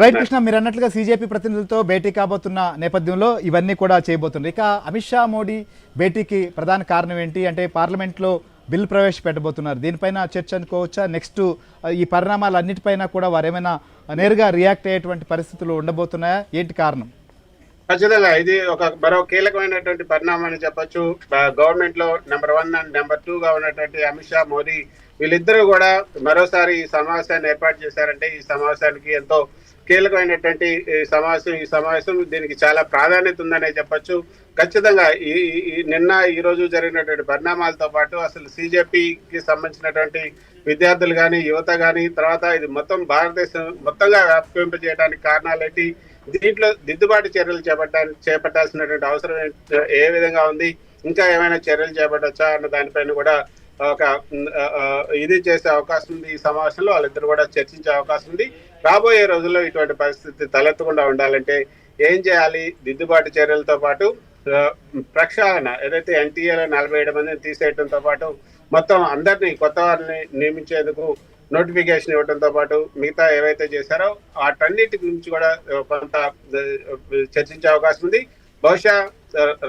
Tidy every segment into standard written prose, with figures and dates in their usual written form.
Right Krishna, మీరు అన్నట్లుగా CJP ప్రతినిధులతో భేటీ కాబోతున్న నేపథ్యంలో ఇవన్నీ కూడా చేయబోతున్నారు. ఇక అమిత్ షా మోడీ భేటీకి ప్రధాన కారణం ఏంటి అంటే పార్లమెంట్లో బిల్ ప్రవేశపెట్టబోతున్నారు. దీనిపైన చర్చ అనుకోవచ్చా? నెక్స్ట్ ఈ పరిణామాలన్నిటిపైన కూడా వారు ఏమైనా నేరుగా రియాక్ట్ అయ్యేటువంటి పరిస్థితులు ఉండబోతున్నాయా? ఏంటి కారణం? ఖచ్చితంగా ఇది మరో కీలకమైనటువంటి పరిణామం అని చెప్పొచ్చు. గవర్నమెంట్ లో నెంబర్ 1 అండ్ నెంబర్ 2 గా ఉన్నటువంటి అమిత్ షా, మోదీ వీళ్ళిద్దరూ కూడా మరోసారి ఈ సమావేశాన్ని ఏర్పాటు చేశారంటే ఈ సమావేశానికి ఎంతో కీలకమైనటువంటి ఈ సమావేశం దీనికి చాలా ప్రాధాన్యత ఉందనే చెప్పొచ్చు. ఖచ్చితంగా నిన్న ఈ రోజు జరిగినటువంటి పరిణామాలతో పాటు అసలు సీజేపీకి సంబంధించినటువంటి విద్యార్థులు కానీ, యువత కానీ, తర్వాత ఇది మొత్తం భారతదేశం మొత్తంగా వ్యాపింపజేయడానికి కారణాలేంటి, దీంట్లో దిద్దుబాటు చర్యలు చేపట్టాల్సినటువంటి అవసరం ఏ విధంగా ఉంది, ఇంకా ఏమైనా చర్యలు చేపట్టచ్చా అన్న దానిపైన కూడా ఒక ఇది చేసే అవకాశం ఉంది. ఈ సమావేశంలో వాళ్ళిద్దరు కూడా చర్చించే అవకాశం ఉంది. రాబోయే రోజుల్లో ఇటువంటి పరిస్థితి తలెత్తకుండా ఉండాలంటే ఏం చేయాలి, దిద్దుబాటు చర్యలతో పాటు ప్రక్షాళన ఏదైతే ఎన్టీఏలో 47 మందిని తీసేయడంతో పాటు మొత్తం అందరినీ కొత్త వారిని నియమించేందుకు నోటిఫికేషన్ ఇవ్వడంతో పాటు మిగతా ఏవైతే చేశారో వాటన్నిటి గురించి కూడా కొంత చర్చించే అవకాశం ఉంది. బహుశా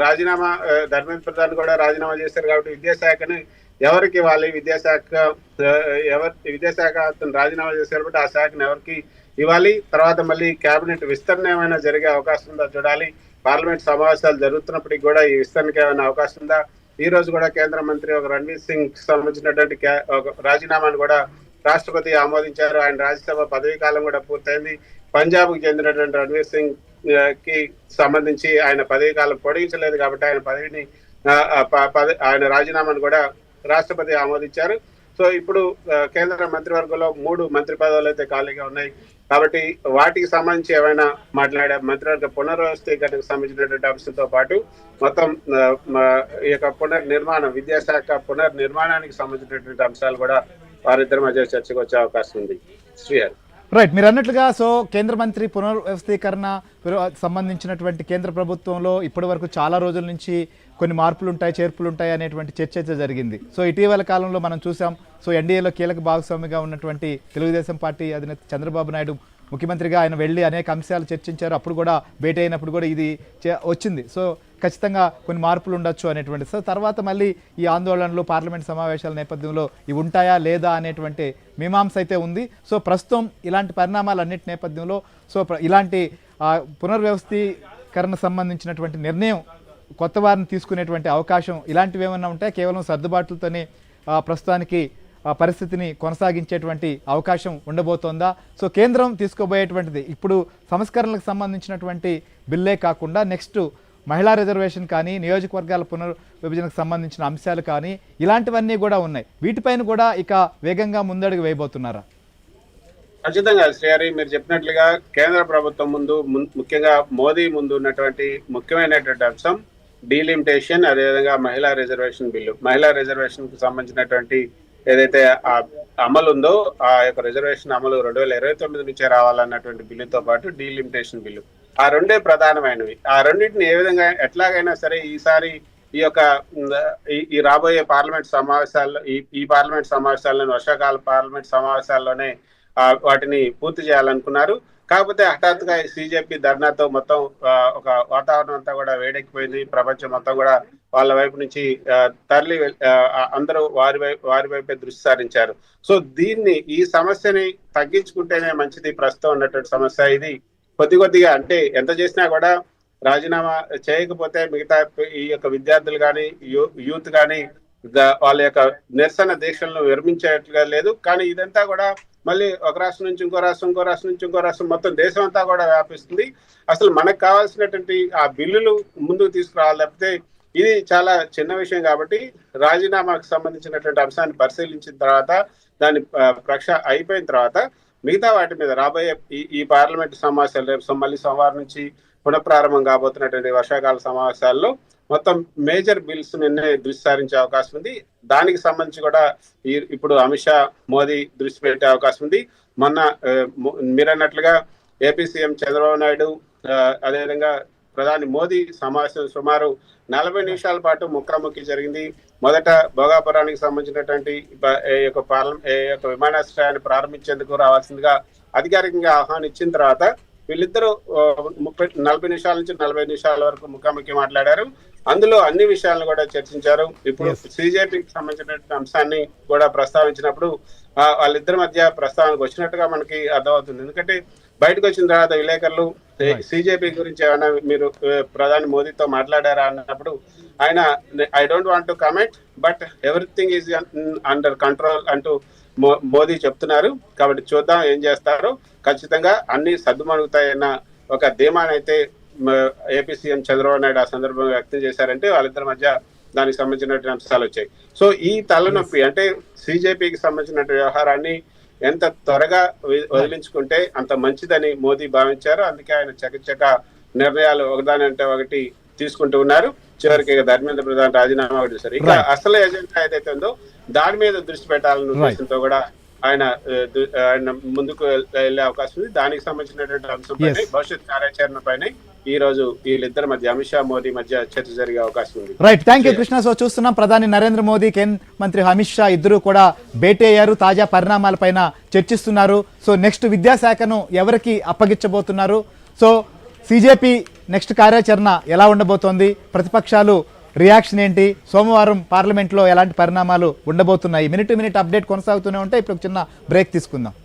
రాజీనామా ధర్మేంద్ర ప్రధాన్ కూడా రాజీనామా చేశారు కాబట్టి విద్యాశాఖని ఎవరికి ఇవ్వాలి, విద్యాశాఖ అతను రాజీనామా చేశారు కాబట్టి ఆ శాఖను ఎవరికి ఇవ్వాలి, తర్వాత మళ్ళీ కేబినెట్ విస్తరణ ఏమైనా జరిగే అవకాశం ఉందా చూడాలి. పార్లమెంట్ సమావేశాలు జరుగుతున్నప్పటికీ కూడా ఈ విస్తరణకి ఏమైనా అవకాశం ఉందా? ఈ రోజు కూడా కేంద్ర మంత్రి రణ్వీర్ సింగ్ సంబంధించినటువంటి రాజీనామాను కూడా రాష్ట్రపతి ఆమోదించారు. ఆయన రాజ్యసభ పదవీ కాలం కూడా పూర్తయింది. పంజాబ్ కు చెందినటువంటి రణ్వీర్ సింగ్ కి సంబంధించి ఆయన పదవీ కాలం పొడిగించలేదు కాబట్టి ఆయన రాజీనామాను కూడా రాష్ట్రపతి ఆమోదించారు. సో ఇప్పుడు కేంద్ర మంత్రివర్గంలో 3 మంత్రి పదవులు అయితే ఖాళీగా ఉన్నాయి కాబట్టి వాటికి సంబంధించి ఏమైనా మాట్లాడే మంత్రివర్గ పునర్వ్యవస్థీకరణకు సంబంధించినటువంటి అంశంతో పాటు మొత్తం ఈ యొక్క పునర్నిర్మాణం, విద్యాశాఖ పునర్నిర్మాణానికి సంబంధించినటువంటి అంశాలు కూడా వారిద్దరి మధ్య చర్చకు వచ్చే అవకాశం ఉంది. శ్రీహరి రైట్, మీరు అన్నట్లుగా సో కేంద్ర మంత్రి పునర్వ్యవస్థీకరణ సంబంధించినటువంటి కేంద్ర ప్రభుత్వంలో ఇప్పటి వరకు చాలా రోజుల నుంచి కొన్ని మార్పులు ఉంటాయి, చేర్పులు ఉంటాయి అనేటువంటి చర్చ అయితే జరిగింది. సో ఇటీవల కాలంలో మనం చూసాం, సో ఎన్డీఏలో కీలక భాగస్వామిగా ఉన్నటువంటి తెలుగుదేశం పార్టీ అధినేత చంద్రబాబు నాయుడు ముఖ్యమంత్రిగా ఆయన వెళ్ళి అనేక అంశాలు చర్చించారు. అప్పుడు కూడా భేటీ అయినప్పుడు కూడా ఇది వచ్చింది. సో ఖచ్చితంగా కొన్ని మార్పులు ఉండొచ్చు అనేటువంటి. సో తర్వాత మళ్ళీ ఈ ఆందోళనలు పార్లమెంట్ సమావేశాల నేపథ్యంలో ఇవి ఉంటాయా లేదా అనేటువంటి మీమాంస అయితే ఉంది. సో ప్రస్తుతం ఇలాంటి పరిణామాలన్నిటి నేపథ్యంలో సో ఇలాంటి పునర్వ్యవస్థీకరణ సంబంధించినటువంటి నిర్ణయం కొత్త వారిని తీసుకునేటువంటి అవకాశం ఇలాంటివి ఏమన్నా ఉంటాయి? కేవలం సర్దుబాట్లతోనే ప్రస్తుతానికి పరిస్థితిని కొనసాగించేటువంటి అవకాశం ఉండబోతోందా? సో కేంద్రం తీసుకోబోయేటువంటిది ఇప్పుడు సంస్కరణలకు సంబంధించినటువంటి బిల్లే కాకుండా నెక్స్ట్ మహిళా రిజర్వేషన్ కానీ, నియోజకవర్గాల పునర్విభజనకు సంబంధించిన అంశాలు కానీ ఇలాంటివన్నీ కూడా ఉన్నాయి. వీటిపైన కూడా ఇక వేగంగా ముందడుగు వేయబోతున్నారా? ఖచ్చితంగా శ్రీహరి, మీరు చెప్పినట్లుగా కేంద్ర ప్రభుత్వం ముఖ్యంగా మోదీ ముందు ఉన్నటువంటి ముఖ్యమైనటువంటి అంశం డీలిమిటేషన్, అదేవిధంగా మహిళా రిజర్వేషన్ బిల్లు. మహిళా రిజర్వేషన్ కు సంబంధించినటువంటి ఏదైతే అమలు ఉందో ఆ యొక్క రిజర్వేషన్ అమలు 2029 నుంచే రావాలన్నటువంటి బిల్లుతో పాటు డీలిమిటేషన్ బిల్లు, ఆ రెండే ప్రధానమైనవి. ఆ రెండింటిని ఏ విధంగా ఎట్లాగైనా సరే ఈసారి ఈ యొక్క ఈ రాబోయే పార్లమెంట్ సమావేశాల్లో ఈ పార్లమెంట్ సమావేశాల్లోనే వర్షాకాల పార్లమెంట్ సమావేశాల్లోనే వాటిని పూర్తి చేయాలనుకున్నారు. కాకపోతే హఠాత్తుగా సీజేపీ ధర్నాతో మొత్తం ఒక వాతావరణం అంతా కూడా వేడెక్కిపోయింది. ప్రపంచం మొత్తం కూడా వాళ్ళ వైపు నుంచి తరలి అందరూ వారి వైపే దృష్టి సారించారు. సో ఈ సమస్యని తగ్గించుకుంటేనే మంచిది. ప్రస్తుతం ఉన్నటువంటి సమస్య ఇది. కొద్దిగా అంటే ఎంత చేసినా కూడా రాజీనామా చేయకపోతే మిగతా ఈ యొక్క విద్యార్థులు కానీ, యూత్ కానీ వాళ్ళ యొక్క నిరసన దీక్షలను విరమించేట్లుగా లేదు. కానీ ఇదంతా కూడా మళ్ళీ ఒక రాష్ట్రం నుంచి ఇంకో రాష్ట్రం, ఇంకో రాష్ట్రం నుంచి ఇంకో రాష్ట్రం, మొత్తం దేశం అంతా కూడా వ్యాపిస్తుంది. అసలు మనకు కావాల్సినటువంటి ఆ బిల్లులు ముందుకు తీసుకురావాలి. లేకపోతే ఇది చాలా చిన్న విషయం కాబట్టి రాజీనామాకు సంబంధించినటువంటి అంశాన్ని పరిశీలించిన తర్వాత దాని అయిపోయిన తర్వాత మిగతా వాటి మీద రాబోయే ఈ పార్లమెంట్ సమావేశాలు రేపు మళ్ళీ సోమవారం నుంచి పునఃప్రారంభం కాబోతున్నటువంటి వర్షాకాల సమావేశాల్లో మొత్తం మేజర్ బిల్స్ నిన్నే దృష్టి సారించే అవకాశం ఉంది. దానికి సంబంధించి కూడా ఇప్పుడు అమిత్ షా, మోదీ దృష్టి పెట్టే అవకాశం ఉంది. మొన్న మీరన్నట్లుగా ఏపీ సీఎం చంద్రబాబు నాయుడు అదేవిధంగా ప్రధాని మోదీ సమావేశం సుమారు 40 నిమిషాల పాటు ముఖాముఖి జరిగింది. మొదట భోగాపురానికి సంబంధించినటువంటి యొక్క విమానాశ్రయాన్ని ప్రారంభించేందుకు రావాల్సిందిగా అధికారికంగా ఆహ్వానించిన తర్వాత వీళ్ళిద్దరూ 40 నిమిషాల నుంచి 40 నిమిషాల వరకు ముఖాముఖి మాట్లాడారు. అందులో అన్ని విషయాలను కూడా చర్చించారు. ఇప్పుడు సిజేపీకి సంబంధించిన అంశాన్ని కూడా ప్రస్తావించినప్పుడు వాళ్ళిద్దరి మధ్య ప్రస్తావనకు వచ్చినట్టుగా మనకి అర్థమవుతుంది. ఎందుకంటే బయటకు వచ్చిన తర్వాత విలేకరులు సిజేపీ గురించి ఏమైనా మీరు ప్రధాని మోదీతో మాట్లాడారా అన్నప్పుడు ఆయన I don't want to comment but everything is under control అంటూ మోదీ చెప్తున్నారు. కాబట్టి చూద్దాం ఏం చేస్తారో. ఖచ్చితంగా అన్ని సర్దుమణుగుతాయన్న ఒక ధీమానైతే ఏపీ సీఎం చంద్రబాబు నాయుడు ఆ సందర్భంగా వ్యక్తం చేశారంటే వాళ్ళిద్దరి మధ్య దానికి సంబంధించిన అంశాలు వచ్చాయి. సో ఈ తలనొప్పి అంటే సిజేపీకి సంబంధించిన వ్యవహారాన్ని ఎంత త్వరగా వదిలించుకుంటే అంత మంచిదని మోదీ భావించారు. అందుకే ఆయన చకచక నిర్ణయాలు ఒకదాని అంటే ఒకటి తీసుకుంటూ ఉన్నారు. చివరికి ధర్మేంద్ర ప్రధాన్ రాజీనామా కూడా చేశారు. ఇక అసలు ఎజెండా ఏదైతే ఉందో దాని మీద దృష్టి పెట్టాలన్న ఉద్దేశంతో కూడా ఆయన ముందుకు వెళ్లే అవకాశం ఉంది. దానికి సంబంధించినటువంటి అంశంపై భవిష్యత్ కార్యాచరణ పైన ఈ రోజు వీళ్ళిద్దరి మధ్య అమిత్ షా మోదీ మధ్య చర్చ జరిగే అవకాశం ఉంది. Right, thank you Krishna. So చూస్తున్నాం ప్రధాని నరేంద్ర మోదీ, కేంద్ర మంత్రి అమిత్ షా ఇద్దరు కూడా భేటీ అయ్యారు. తాజా పరిణామాలపైన చర్చిస్తున్నారు. సో నెక్స్ట్ విద్యాశాఖను ఎవరికి అప్పగించబోతున్నారు, సో సిజేపీ నెక్స్ట్ కార్యాచరణ ఎలా ఉండబోతోంది, ప్రతిపక్షాలు రియాక్షన్ ఏంటి, సోమవారం పార్లమెంట్లో ఎలాంటి పరిణామాలు ఉండబోతున్నాయి, మినిట్ టు మినిట్ అప్డేట్ కొనసాగుతూనే ఉంటే ఇప్పుడు చిన్న బ్రేక్ తీసుకుందాం.